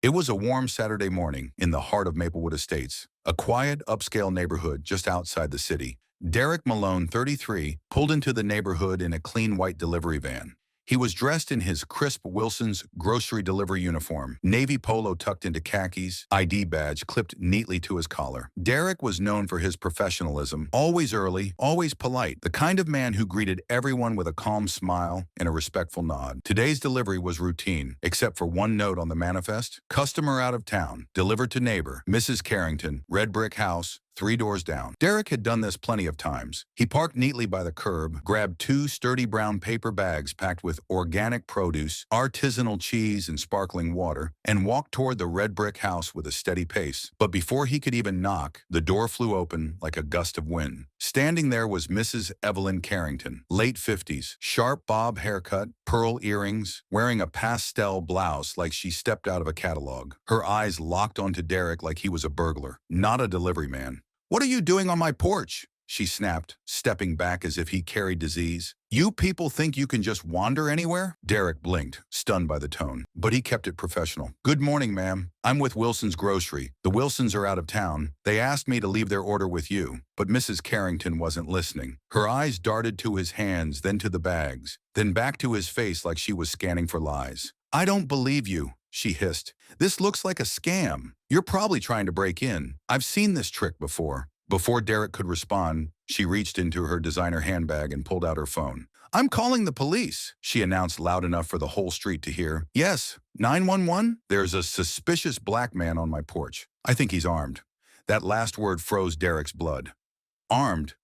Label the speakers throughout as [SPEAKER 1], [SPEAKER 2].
[SPEAKER 1] It was a warm Saturday morning in the heart of Maplewood Estates, a quiet, upscale neighborhood just outside the city. Derek Malone, 33, pulled into the neighborhood in a clean white delivery van. He was dressed in his crisp Wilson's grocery delivery uniform, navy polo tucked into khakis, ID badge clipped neatly to his collar. Derek was known for his professionalism, always early, always polite, the kind of man who greeted everyone with a calm smile and a respectful nod. Today's delivery was routine, except for one note on the manifest: customer out of town, delivered to neighbor, Mrs. Carrington, red brick house, 3 doors down. Derek had done this plenty of times. He parked neatly by the curb, grabbed 2 sturdy brown paper bags packed with organic produce, artisanal cheese, and sparkling water, and walked toward the red brick house with a steady pace. But before he could even knock, the door flew open like a gust of wind. Standing there was Mrs. Evelyn Carrington, late 50s, sharp bob haircut, pearl earrings, wearing a pastel blouse like she stepped out of a catalog. Her eyes locked onto Derek like he was a burglar, not a delivery man. "What are you doing on my porch?" she snapped, stepping back as if he carried disease. "You people think you can just wander anywhere?" Derek blinked, stunned by the tone, but he kept it professional. "Good morning, ma'am. I'm with Wilson's Grocery. The Wilsons are out of town. They asked me to leave their order with you." But Mrs. Carrington wasn't listening. Her eyes darted to his hands, then to the bags, then back to his face like she was scanning for lies. "I don't believe you," she hissed. "This looks like a scam. You're probably trying to break in. I've seen this trick before." Before Derek could respond, she reached into her designer handbag and pulled out her phone. "I'm calling the police," she announced loud enough for the whole street to hear. "Yes, 911? There's a suspicious black man on my porch. I think he's armed." That last word froze Derek's blood. Armed?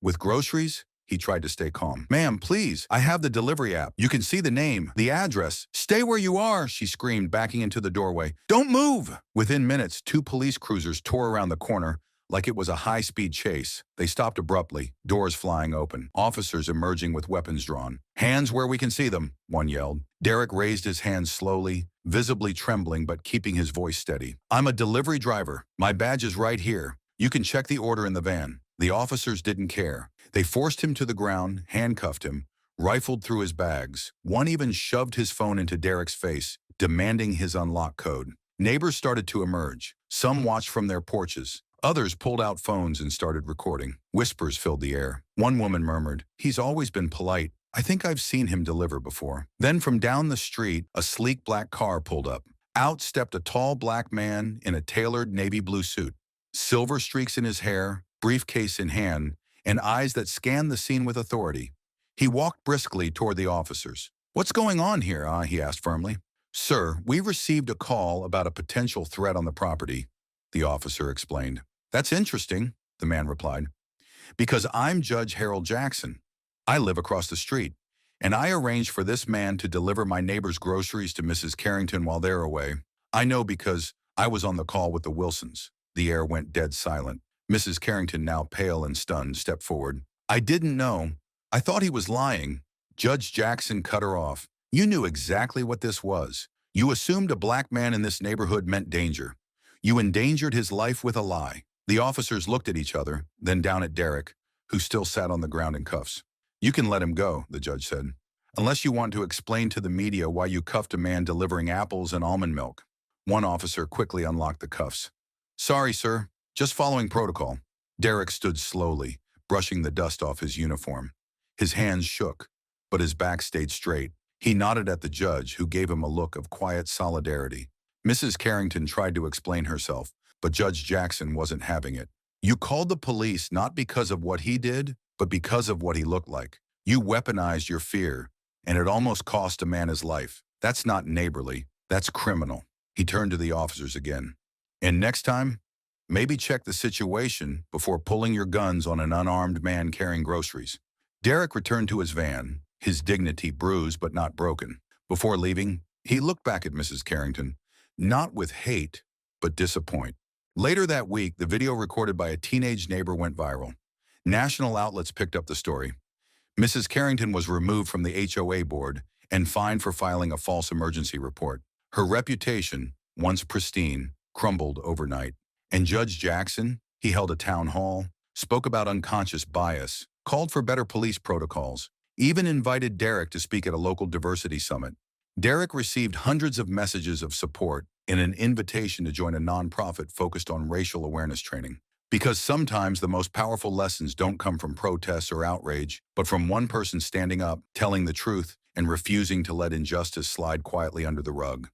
[SPEAKER 1] With groceries? He tried to stay calm. "Ma'am, please, I have the delivery app. You can see the name, the address." "Stay where you are," she screamed, backing into the doorway. "Don't move!" Within minutes, 2 police cruisers tore around the corner like it was a high-speed chase. They stopped abruptly, doors flying open, officers emerging with weapons drawn. "Hands where we can see them," one yelled. Derek raised his hands slowly, visibly trembling but keeping his voice steady. "I'm a delivery driver. My badge is right here. You can check the order in the van." The officers didn't care. They forced him to the ground, handcuffed him, rifled through his bags. One even shoved his phone into Derek's face, demanding his unlock code. Neighbors started to emerge. Some watched from their porches. Others pulled out phones and started recording. Whispers filled the air. One woman murmured, "He's always been polite. I think I've seen him deliver before." Then from down the street, a sleek black car pulled up. Out stepped a tall black man in a tailored navy blue suit, silver streaks in his hair, briefcase in hand, and eyes that scanned the scene with authority. He walked briskly toward the officers. "What's going on here?" he asked firmly. "Sir, we received a call about a potential threat on the property," the officer explained. "That's interesting," the man replied, "because I'm Judge Harold Jackson. I live across the street, and I arranged for this man to deliver my neighbor's groceries to Mrs. Carrington while they're away. I know because I was on the call with the Wilsons." The air went dead silent. Mrs. Carrington, now pale and stunned, stepped forward. "I didn't know. I thought he was lying." Judge Jackson cut her off. "You knew exactly what this was. You assumed a black man in this neighborhood meant danger. You endangered his life with a lie." The officers looked at each other, then down at Derek, who still sat on the ground in cuffs. "You can let him go," the judge said, "unless you want to explain to the media why you cuffed a man delivering apples and almond milk." One officer quickly unlocked the cuffs. "Sorry, sir. Just following protocol." Derek stood slowly, brushing the dust off his uniform. His hands shook, but his back stayed straight. He nodded at the judge, who gave him a look of quiet solidarity. Mrs. Carrington tried to explain herself, but Judge Jackson wasn't having it. "You called the police not because of what he did, but because of what he looked like. You weaponized your fear, and it almost cost a man his life. That's not neighborly. That's criminal." He turned to the officers again. "And next time, maybe check the situation before pulling your guns on an unarmed man carrying groceries." Derek returned to his van, his dignity bruised but not broken. Before leaving, he looked back at Mrs. Carrington, not with hate, but disappointment. Later that week, the video recorded by a teenage neighbor went viral. National outlets picked up the story. Mrs. Carrington was removed from the HOA board and fined for filing a false emergency report. Her reputation, once pristine, crumbled overnight. And Judge Jackson, he held a town hall, spoke about unconscious bias, called for better police protocols, even invited Derek to speak at a local diversity summit. Derek received hundreds of messages of support, in an invitation to join a nonprofit focused on racial awareness training. Because sometimes the most powerful lessons don't come from protests or outrage, but from one person standing up, telling the truth, and refusing to let injustice slide quietly under the rug.